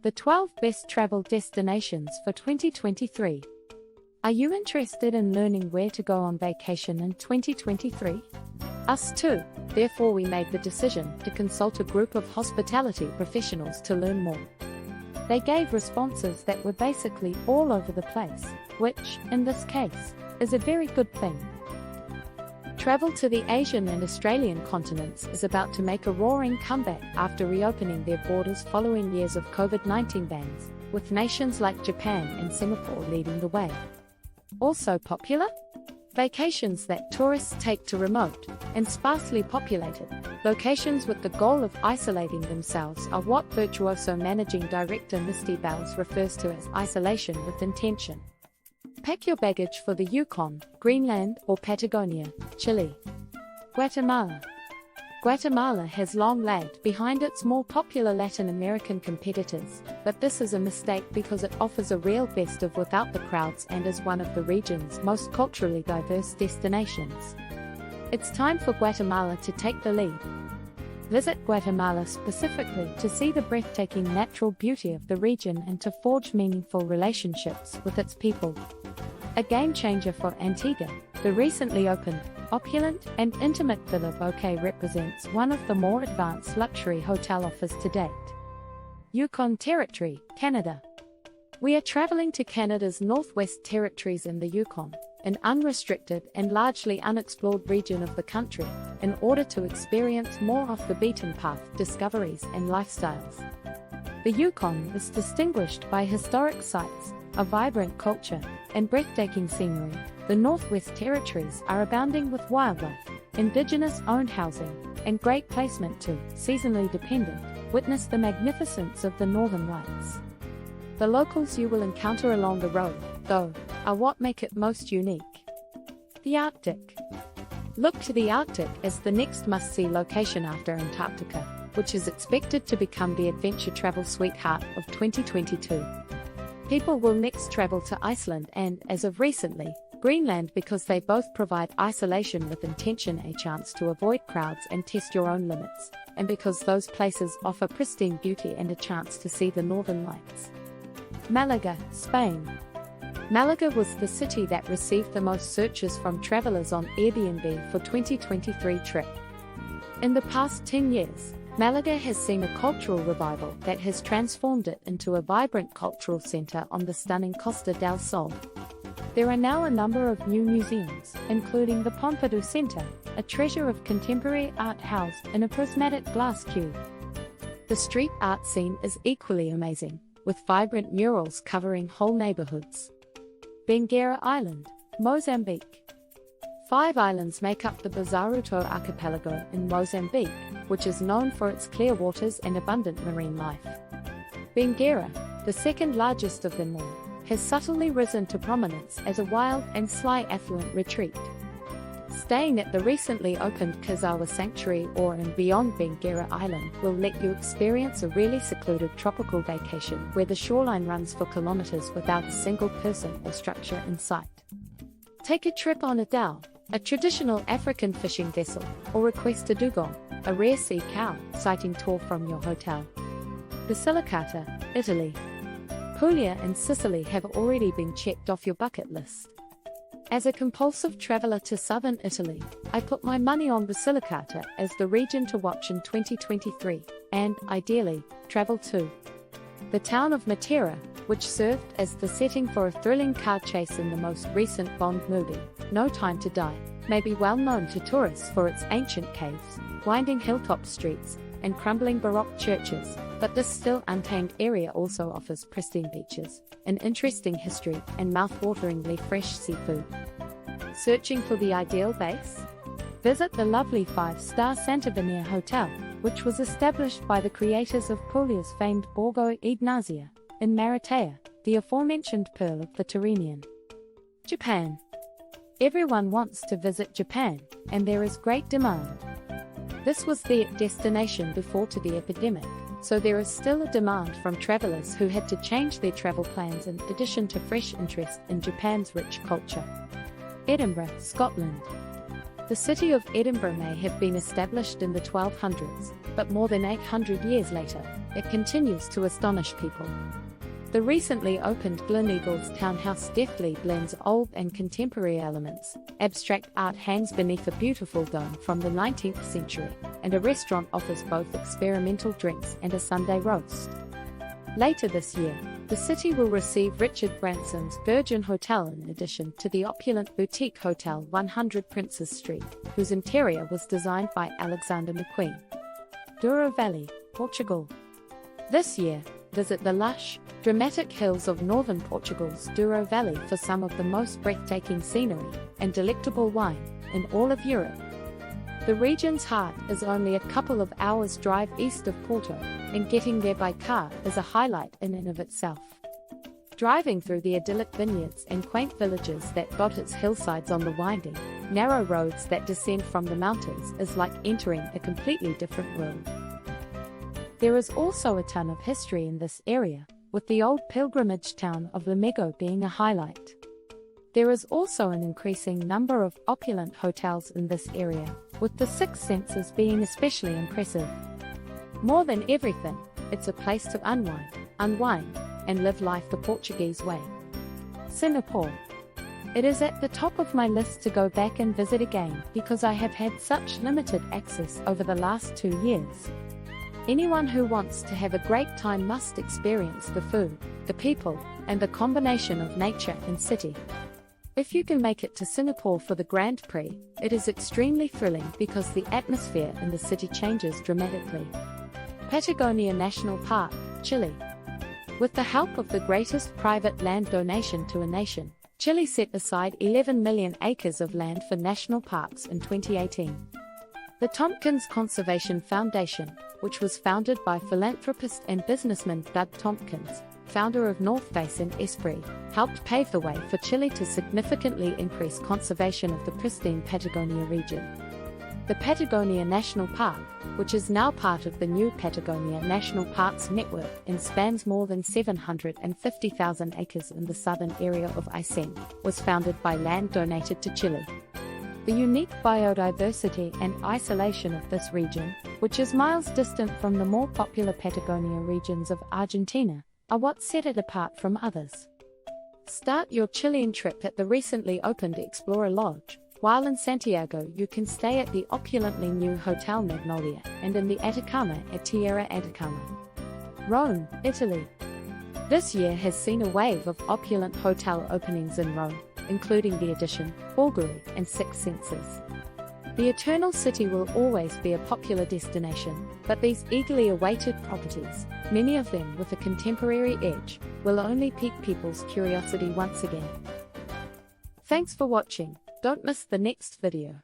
The 12 best travel destinations for 2023. Are you interested in learning where to go on vacation in 2023? Us too. Therefore, we made the decision to consult a group of hospitality professionals to learn more. They gave responses that were basically all over the place, which, in this case, is a very good thing. Travel to the Asian and Australian continents is about to make a roaring comeback after reopening their borders following years of COVID-19 bans, with nations like Japan and Singapore leading the way. Also popular? Vacations that tourists take to remote and sparsely populated locations with the goal of isolating themselves are what Virtuoso Managing Director Misty Bells refers to as isolation with intention. Pack your baggage for the Yukon, Greenland, or Patagonia, Chile. Guatemala. Guatemala has long lagged behind its more popular Latin American competitors, but this is a mistake because it offers a real best of without the crowds and is one of the region's most culturally diverse destinations. It's time for Guatemala to take the lead. Visit Guatemala specifically to see the breathtaking natural beauty of the region and to forge meaningful relationships with its people. A game changer for Antigua, the recently opened, opulent and intimate Villa Bouquet represents one of the more advanced luxury hotel offers to date. Yukon Territory, Canada. We are traveling to Canada's Northwest Territories in the Yukon, an unrestricted and largely unexplored region of the country, in order to experience more off-the-beaten-path discoveries and lifestyles. The Yukon is distinguished by historic sites, a vibrant culture, and breathtaking scenery. The Northwest Territories are abounding with wildlife, indigenous-owned housing, and great placement to, seasonally dependent, witness the magnificence of the Northern Lights. The locals you will encounter along the road, though, are what make it most unique. The Arctic. Look to the Arctic as the next must-see location after Antarctica, which is expected to become the adventure travel sweetheart of 2022. People will next travel to Iceland and, as of recently, Greenland because they both provide isolation with intention, a chance to avoid crowds and test your own limits, and because those places offer pristine beauty and a chance to see the Northern Lights. Malaga, Spain. Malaga was the city that received the most searches from travelers on Airbnb for 2023 trip. In the past 10 years, Malaga has seen a cultural revival that has transformed it into a vibrant cultural center on the stunning Costa del Sol. There are now a number of new museums, including the Pompidou Center, a treasure of contemporary art housed in a prismatic glass cube. The street art scene is equally amazing, with vibrant murals covering whole neighborhoods. Bengueira Island, Mozambique. 5 islands make up the Bazaruto archipelago in Mozambique, which is known for its clear waters and abundant marine life. Bengueira, the second largest of them all, has subtly risen to prominence as a wild and sly affluent retreat. Staying at the recently opened Kazawa Sanctuary or in beyond Bengueira Island will let you experience a really secluded tropical vacation where the shoreline runs for kilometers without a single person or structure in sight. Take a trip on a dhow, a traditional African fishing vessel, or request a dugong, a rare sea cow, sighting tour from your hotel. Basilicata, Italy. Puglia and Sicily have already been checked off your bucket list. As a compulsive traveler to southern Italy, I put my money on Basilicata as the region to watch in 2023, and, ideally, travel to. The town of Matera, which served as the setting for a thrilling car chase in the most recent Bond movie, No Time to Die, may be well known to tourists for its ancient caves, winding hilltop streets, and crumbling Baroque churches, but this still untamed area also offers pristine beaches, an interesting history, and mouth-wateringly fresh seafood. Searching for the ideal base? Visit the lovely 5-star Santa Veneer Hotel, which was established by the creators of Puglia's famed Borgo Ignazia, in Maratea, the aforementioned pearl of the Tyrrhenian. Japan. Everyone wants to visit Japan, and there is great demand. This was their destination before to the epidemic, so there is still a demand from travelers who had to change their travel plans in addition to fresh interest in Japan's rich culture. Edinburgh, Scotland. The city of Edinburgh may have been established in the 1200s, but more than 800 years later, it continues to astonish people. The recently opened Gleneagles townhouse deftly blends old and contemporary elements. Abstract art hangs beneath a beautiful dome from the 19th century, and a restaurant offers both experimental drinks and a Sunday roast. Later this year, the city will receive Richard Branson's Virgin Hotel in addition to the opulent boutique Hotel 100 Princes Street, whose interior was designed by Alexander McQueen. Douro Valley, Portugal. This year, visit the lush, dramatic hills of northern Portugal's Douro Valley for some of the most breathtaking scenery and delectable wine in all of Europe. The region's heart is only a couple of hours' drive east of Porto, and getting there by car is a highlight in and of itself. Driving through the idyllic vineyards and quaint villages that dot its hillsides on the winding, narrow roads that descend from the mountains is like entering a completely different world. There is also a ton of history in this area, with the old pilgrimage town of Lamego being a highlight. There is also an increasing number of opulent hotels in this area, with the Six Senses being especially impressive. More than everything, it's a place to unwind, and live life the Portuguese way. Singapore. It is at the top of my list to go back and visit again because I have had such limited access over the last 2 years. Anyone who wants to have a great time must experience the food, the people, and the combination of nature and city. If you can make it to Singapore for the Grand Prix, it is extremely thrilling because the atmosphere in the city changes dramatically. Patagonia National Park, Chile. With the help of the greatest private land donation to a nation, Chile set aside 11 million acres of land for national parks in 2018. The Tompkins Conservation Foundation, which was founded by philanthropist and businessman Doug Tompkins, founder of North Face in Esprit, helped pave the way for Chile to significantly increase conservation of the pristine Patagonia region. The Patagonia National Park, which is now part of the new Patagonia National Parks network and spans more than 750,000 acres in the southern area of Aysén, was founded by land donated to Chile. The unique biodiversity and isolation of this region, which is miles distant from the more popular Patagonia regions of Argentina, are what set it apart from others. Start your Chilean trip at the recently opened Explorer Lodge, while in Santiago you can stay at the opulently new Hotel Magnolia and in the Atacama at Tierra Atacama. Rome, Italy. This year has seen a wave of opulent hotel openings in Rome, including the Edition, Bulgari, and Six Senses. The Eternal City will always be a popular destination, but these eagerly awaited properties, many of them with a contemporary edge, will only pique people's curiosity once again. Thanks for watching. Don't miss the next video.